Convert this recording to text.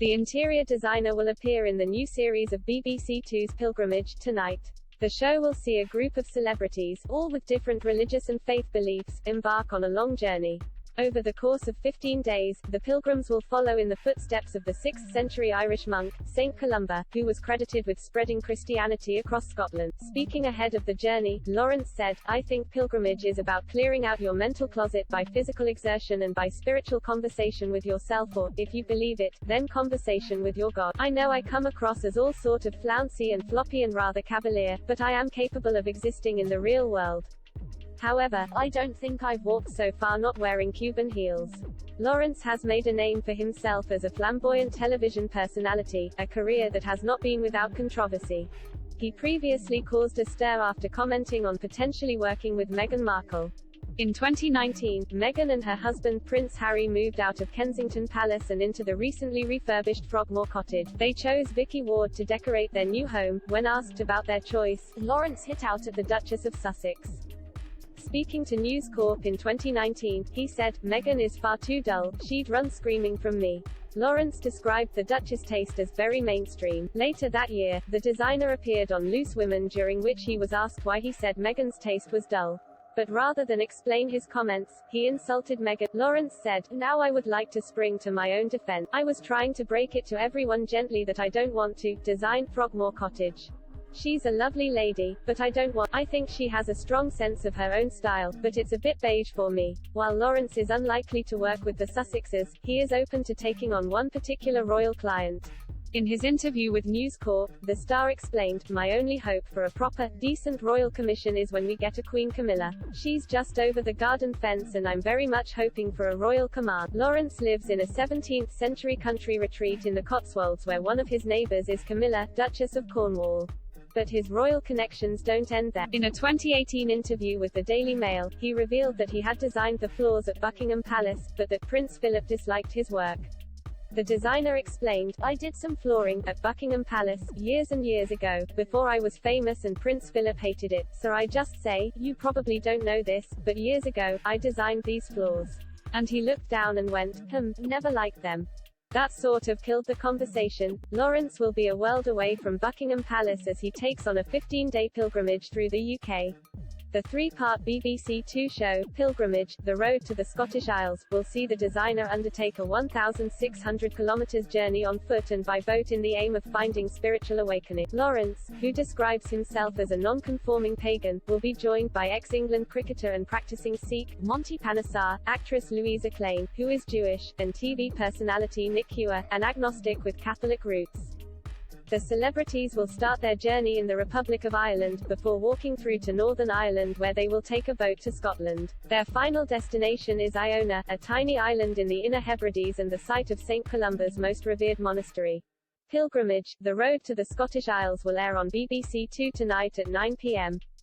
The interior designer will appear in the new series of BBC Two's Pilgrimage, tonight. The show will see a group of celebrities, all with different religious and faith beliefs, embark on a long journey. Over the course of 15 days, the pilgrims will follow in the footsteps of the 6th-century Irish monk, St. Columba, who was credited with spreading Christianity across Scotland. Speaking ahead of the journey, Lawrence said, "I think pilgrimage is about clearing out your mental closet by physical exertion and by spiritual conversation with yourself or, if you believe it, then conversation with your God. I know I come across as all sort of flouncy and floppy and rather cavalier, but I am capable of existing in the real world. However, I don't think I've walked so far not wearing Cuban heels." Lawrence has made a name for himself as a flamboyant television personality, a career that has not been without controversy. He previously caused a stir after commenting on potentially working with Meghan Markle. In 2019, Meghan and her husband Prince Harry moved out of Kensington Palace and into the recently refurbished Frogmore Cottage. They chose Vicky Ward to decorate their new home. When asked about their choice, Lawrence hit out at the Duchess of Sussex. Speaking to News Corp in 2019, he said, "Meghan is far too dull, she'd run screaming from me." Lawrence described the Duchess' taste as very mainstream. Later that year, the designer appeared on Loose Women, during which he was asked why he said Meghan's taste was dull. But rather than explain his comments, he insulted Meghan. Lawrence said, "Now I would like to spring to my own defense. I was trying to break it to everyone gently that I don't want to design Frogmore Cottage. She's a lovely lady, but I don't want. I think she has a strong sense of her own style, but it's a bit beige for me." While Lawrence is unlikely to work with the Sussexes, he is open to taking on one particular royal client. In his interview with News Corp, the star explained, "My only hope for a proper, decent royal commission is when we get a Queen Camilla. She's just over the garden fence and I'm very much hoping for a royal command." Lawrence lives in a 17th-century country retreat in the Cotswolds where one of his neighbors is Camilla, Duchess of Cornwall. But his royal connections don't end there. In a 2018 interview with the Daily Mail, he revealed that he had designed the floors at Buckingham Palace, but that Prince Philip disliked his work. The designer explained, "I did some flooring at Buckingham Palace years and years ago, before I was famous and Prince Philip hated it. So I just say, you probably don't know this, but years ago, I designed these floors." And he looked down and went, never liked them. That sort of killed the conversation. Lawrence will be a world away from Buckingham Palace as he takes on a 15-day pilgrimage through the UK. The 3-part BBC Two show, Pilgrimage, The Road to the Scottish Isles, will see the designer undertake a 1,600 km journey on foot and by boat in the aim of finding spiritual awakening. Lawrence, who describes himself as a non-conforming pagan, will be joined by ex-England cricketer and practicing Sikh, Monty Panesar, actress Louisa Clane, who is Jewish, and TV personality Nick Hewer, an agnostic with Catholic roots. The celebrities will start their journey in the Republic of Ireland, before walking through to Northern Ireland where they will take a boat to Scotland. Their final destination is Iona, a tiny island in the Inner Hebrides and the site of St. Columba's most revered monastery. Pilgrimage, The Road to the Scottish Isles will air on BBC Two tonight at 9 p.m.